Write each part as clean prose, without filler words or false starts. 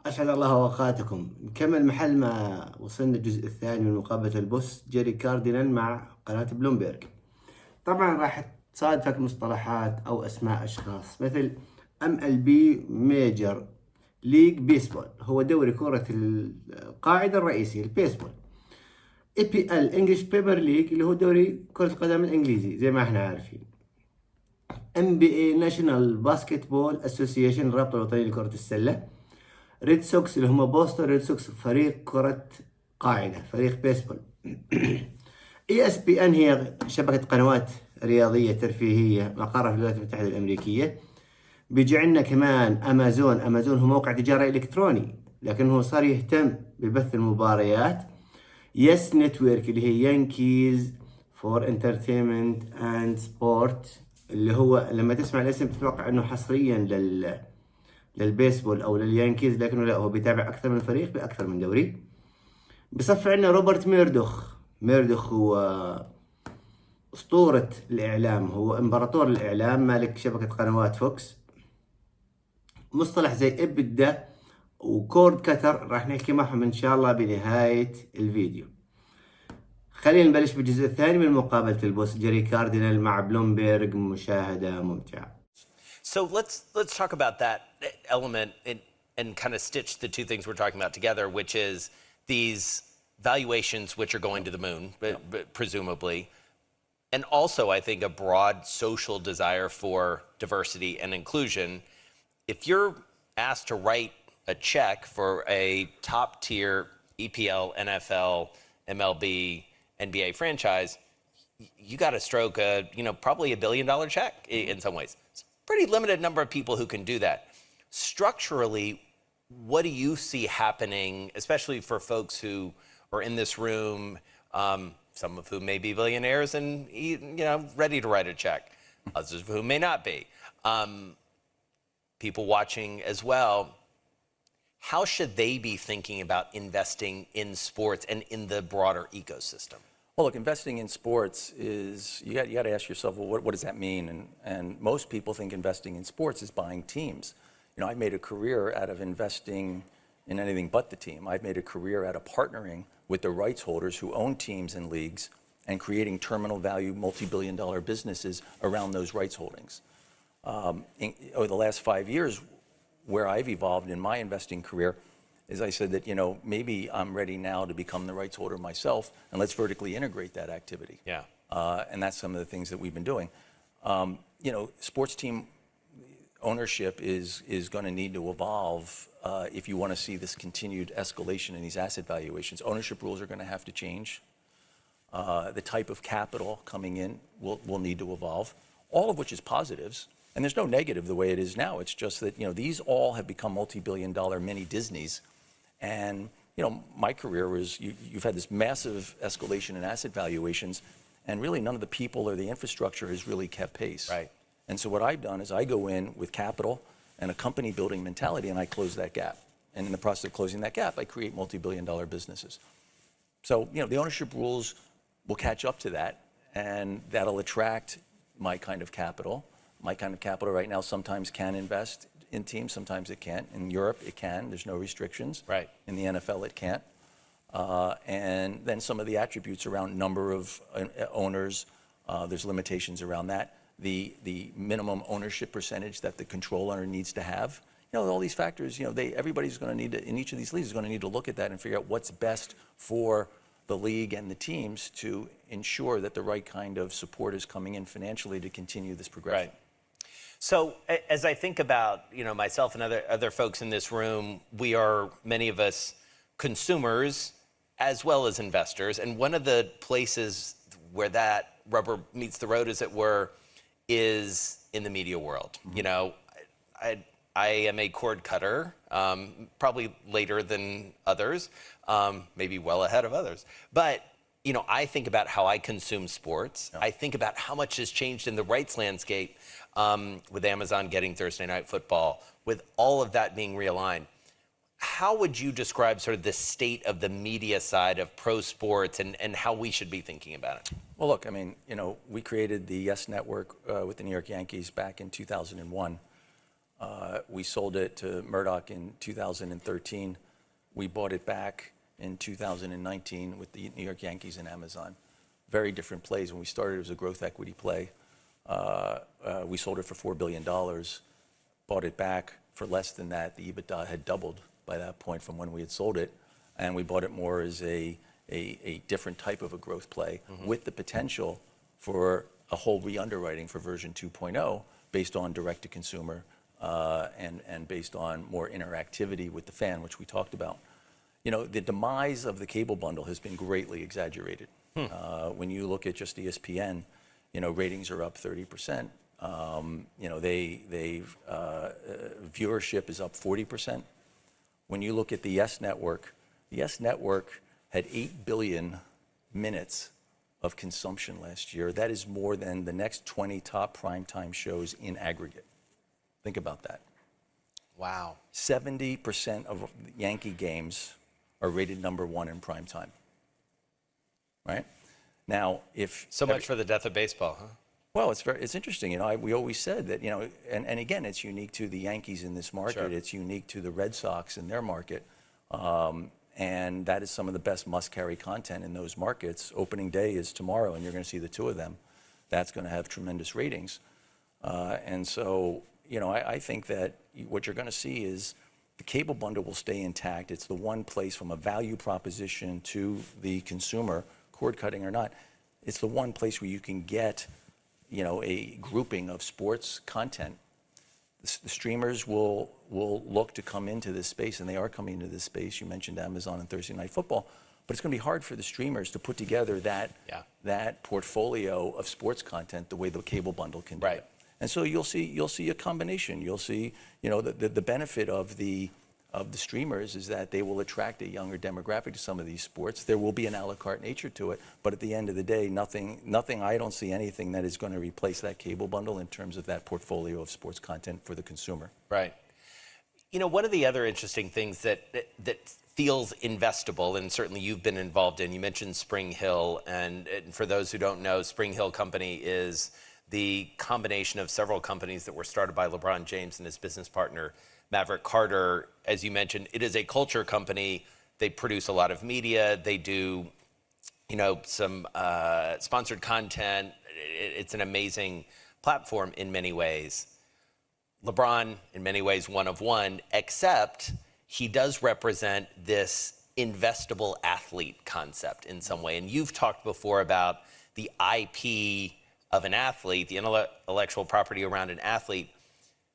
أسعد الله أوقاتكم. نكمل محل ما وصلنا الجزء الثاني من مقابلة البوس جيري كاردينال مع قناة بلومبيرج. طبعا راح تصادفك مصطلحات أو أسماء أشخاص مثل MLB ميجر ليج بيسبول، هو دوري كرة القاعدة الرئيسي البيسبول. EPL English Premier League اللي هو دوري كرة القدم الإنجليزي زي ما احنا عارفين. NBA National Basketball Association الرابطة الوطنية لكرة السلة. ريد سوكس اللي هم بوسطن ريد سوكس فريق كرة قاعدة، فريق بيسبول. ESPN هي شبكة قنوات رياضية ترفيهية مقرها في الولايات المتحدة الأمريكية. بيجي عندنا كمان أمازون هو موقع تجاري إلكتروني لكنه صار يهتم ببث المباريات. يس نتورك اللي هي يانكيز فور انترتينمنت اند سبورت، اللي هو لما تسمع الاسم تتوقع انه حصريا للبيسبول او لليانكيز، لكنه لا، هو بيتابع اكثر من فريق باكثر من دوري. بصف عندنا روبرت ميردوخ هو اسطورة الاعلام، هو امبراطور الاعلام، مالك شبكة قنوات فوكس. مصطلح زي ابدا وكورد كتر راح نحكي معهم ان شاء الله بنهاية الفيديو. خلينا نبلش بالجزء الثاني من مقابلة البوس جيري كاردينال مع بلومبيرج، مشاهدة ممتعة. So let's talk about that element and kind of stitch the two things we're talking about together, which is these valuations which are going to the moon, but presumably, and also I think a broad social desire for diversity and inclusion. If you're asked to write a check for a top tier EPL, NFL, MLB, NBA franchise, you got to stroke probably $1 billion check in some ways. It's a pretty limited number of people who can do that. Structurally, what do you see happening, especially for folks who are in this room, some of whom may be billionaires and ready to write a check, others of whom may not be. People watching as well. How should they be thinking about investing in sports and in the broader ecosystem? Well, look, investing in sports is, you got to ask yourself, well, what does that mean? And most people think investing in sports is buying teams. I've made a career out of investing in anything but the team. I've made a career out of partnering with the rights holders who own teams and leagues and creating terminal value, multi-billion-dollar businesses around those rights holdings. Over the last 5 years, where I've evolved in my investing career is I said that, maybe I'm ready now to become the rights holder myself, and let's vertically integrate that activity. Yeah. And that's some of the things that we've been doing. Sports team ownership is going to need to evolve if you want to see this continued escalation in these asset valuations. Ownership rules are going to have to change. The type of capital coming in will need to evolve, all of which is positives. And there's no negative the way it is now. It's just that, these all have become multi-billion-dollar mini Disneys. And, my career was, you've had this massive escalation in asset valuations, and really none of the people or the infrastructure has really kept pace. Right. And so what I've done is I go in with capital and a company building mentality, and I close that gap. And in the process of closing that gap, I create multi-billion-dollar businesses. So, the ownership rules will catch up to that, and that'll attract my kind of capital. My kind of capital right now sometimes can invest in teams, sometimes it can't. In Europe, it can. There's no restrictions. Right. In the NFL, it can't. And then some of the attributes around number of owners, there's limitations around that. The minimum ownership percentage that the control owner needs to have. All these factors, everybody's going to need to, in each of these leagues, is going to need to look at that and figure out what's best for the league and the teams to ensure that the right kind of support is coming in financially to continue this progression. Right. So as I think about, myself and other folks in this room, we are, many of us, consumers as well as investors. And one of the places where that rubber meets the road, as it were, is in the media world. I am a cord cutter, probably later than others, maybe well ahead of others. But I think about how I consume sports. Yeah. I think about how much has changed in the rights landscape with Amazon getting Thursday Night Football, with all of that being realigned. How would you describe sort of the state of the media side of pro sports and how we should be thinking about it? Well, look, we created the Yes Network with the New York Yankees back in 2001. We sold it to Murdoch in 2013. We bought it back in 2019 with the New York Yankees and Amazon. Very different plays. When we started, it was a growth equity play. We sold it for $4 billion, bought it back for less than that. The EBITDA had doubled by that point from when we had sold it, and we bought it more as a different type of a growth play with the potential for a whole re-underwriting for version 2.0 based on direct-to-consumer and based on more interactivity with the fan, which we talked about. You know, the demise of the cable bundle has been greatly exaggerated. When you look at just ESPN, you know, ratings are up 30%. You know, viewership is up 40%. When you look at the Yes Network had 8 billion minutes of consumption last year. That is more than the next 20 top primetime shows in aggregate. Think about that. Wow. 70% of Yankee games are rated #1 in primetime. Right? Now, if... So much for the death of baseball, huh? Well, it's interesting. You know, we always said that, you know, and again, it's unique to the Yankees in this market. Sure. It's unique to the Red Sox in their market. And that is some of the best must-carry content in those markets. Opening day is tomorrow, and you're going to see the two of them. That's going to have tremendous ratings. And so, you know, I think that what you're going to see is the cable bundle will stay intact. It's the one place from a value proposition to the consumer, cord cutting or not, it's the one place where you can get, you know, a grouping of sports content. The streamers will look to come into this space, and they are coming into this space. You mentioned Amazon and Thursday Night Football, but it's going to be hard for the streamers to put together that portfolio of sports content the way the cable bundle can do. Right. And so you'll see a combination. You'll see, you know, the benefit of the streamers is that they will attract a younger demographic to some of these sports. There will be an a la carte nature to it, but at the end of the day, nothing. I don't see anything that is going to replace that cable bundle in terms of that portfolio of sports content for the consumer. Right. You know, one of the other interesting things that feels investable, and certainly you've been involved in, you mentioned Spring Hill, and for those who don't know, Spring Hill Company is the combination of several companies that were started by LeBron James and his business partner, Maverick Carter. As you mentioned, it is a culture company. They produce a lot of media. They do, you know, some sponsored content. It's an amazing platform in many ways. LeBron, in many ways, one of one, except he does represent this investable athlete concept in some way. And you've talked before about the IP of an athlete, the intellectual property around an athlete.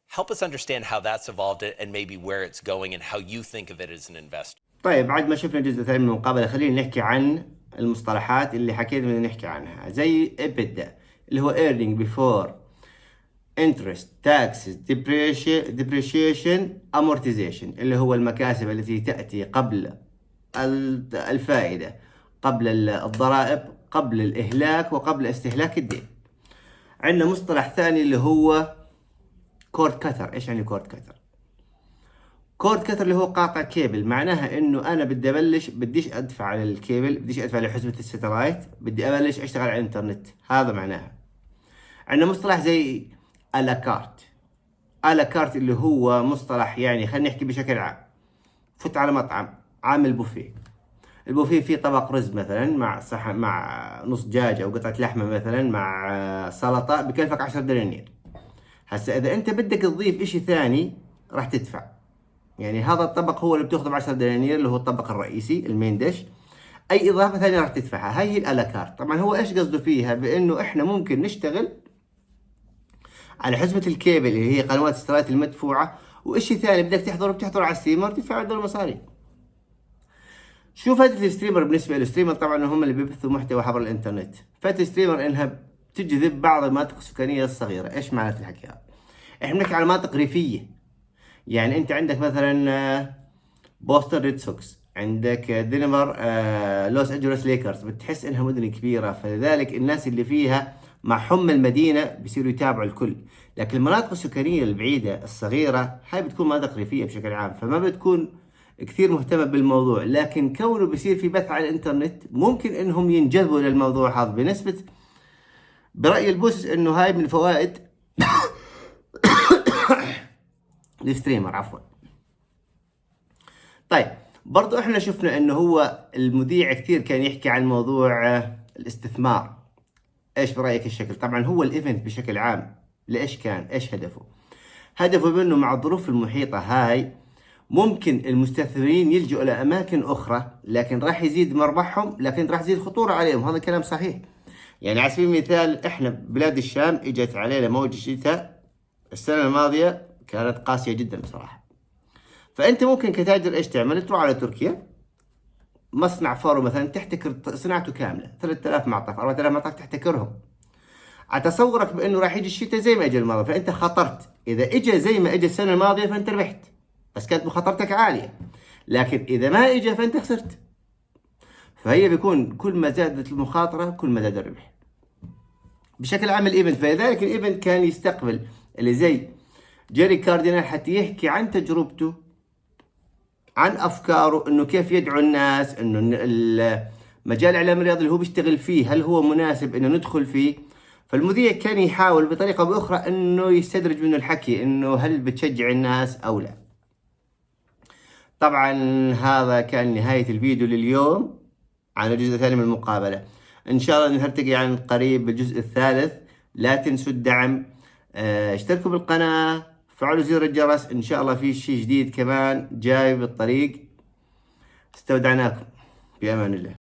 Help us understand how that's evolved and maybe where it's going and how you think of it as an investor. طيب بعد ما شفنا الجزء الثاني من المقابلة خلينا نحكي عن المصطلحات اللي حكينا بدنا نحكي عنها زي EBITDA اللي هو earning before interest taxes depreciation amortization اللي هو المكاسب التي تأتي قبل الفائدة قبل الضرائب قبل الإهلاك وقبل استهلاك الدين. عندنا مصطلح ثاني اللي هو كورد كتر. ايش يعني كورد كتر؟ كورد كتر اللي هو قاطع كيبل، معناها انه انا بديش ادفع على الكيبل، بديش ادفع لحسبة الستلايت، بدي ابلش اشتغل على الانترنت. هذا معناها. عندنا مصطلح زي الا كارت. الا كارت اللي هو مصطلح يعني خلينا نحكي بشكل عام. فت على مطعم عامل بوفيه. البوفيه فيه طبق رز مثلا مع صحن مع نص دجاج او قطعة لحمة مثلا مع سلطة بكلفك 10 دنانير. هسا اذا انت بدك تضيف اشي ثاني راح تدفع. يعني هذا الطبق هو اللي بتاخذه ب10 دنانير اللي هو الطبق الرئيسي المين ديش. اي اضافة ثانية راح تدفعها. هاي هي الالاكارت. طبعا هو ايش قصده فيها؟ بانه احنا ممكن نشتغل على حسبة الكيبل اللي هي قنوات الستلايت المدفوعة، واشي ثاني بدك بتحضر على الستريمر تدفع عنده المصاري. شو فائدة الستريمر بالنسبة للستريمر؟ طبعا هم اللي بيبثوا محتوى عبر الانترنت. فائدة الستريمر انها بتجذب بعض المناطق السكانية الصغيرة. ايش معنات الحكي هذا؟ احنا بنحكي على مناطق ريفية. يعني انت عندك مثلا بوسطن ريد سوكس، عندك دنفر لوس انجلوس ليكرز، بتحس انها مدن كبيرة، فلذلك الناس اللي فيها مع حم المدينة بيصيروا يتابعوا الكل. لكن المناطق السكانية البعيدة الصغيرة هاي بتكون مناطق ريفية بشكل عام، فما بتكون كثير مهتمة بالموضوع. لكن كونه بيصير في بث على الانترنت ممكن انهم ينجذبوا للموضوع هذا بنسبة، برأي البوسس انه هاي من فوائد الستريمر عفوا. طيب برضو احنا شفنا انه هو المذيع كثير كان يحكي عن موضوع الاستثمار. ايش برأيك الشكل؟ طبعا هو الايفنت بشكل عام ليش كان؟ ايش هدفه؟ هدفه بانه مع الظروف المحيطة هاي ممكن المستثمرين يلجؤوا لأماكن أخرى، لكن راح يزيد مربحهم، لكن راح يزيد خطورة عليهم. هذا كلام صحيح. يعني على سبيل المثال إحنا بلاد الشام إجت علينا موجة شتاء السنة الماضية كانت قاسية جدا بصراحة. فأنت ممكن كتاجر إيش تعمل؟ تروح على تركيا، مصنع فارو مثلا تحتكر صناعته كاملة 3000 معطف 4000 معطف تحتكرهم. أتصورك بأنه راح يجي الشتاء زي ما إجا الماضي، فأنت خطرت. إذا إجا زي ما إجا السنة الماضية فأنت ربحت، بس كانت مخاطرتك عالية. لكن إذا ما إجا فأنت خسرت. فهي بيكون كل ما زادت المخاطرة كل ما زاد الربح. بشكل عام الإيفنت، فلذلك الإيفنت كان يستقبل اللي زي جيري كاردينال حتى يحكي عن تجربته، عن أفكاره، إنه كيف يدعو الناس، إنه مجال الإعلام الرياضي اللي هو بيشتغل فيه هل هو مناسب إنه ندخل فيه. فالمذيع كان يحاول بطريقة بأخرى إنه يستدرج منه الحكي، إنه هل بتشجع الناس أو لا. طبعا هذا كان نهاية الفيديو لليوم عن الجزء الثاني من المقابلة. إن شاء الله نلتقي عن قريب بالجزء الثالث. لا تنسوا الدعم، اشتركوا بالقناة، فعلوا زر الجرس. إن شاء الله في شيء جديد كمان جاي بالطريق. استودعناكم، بأمان الله.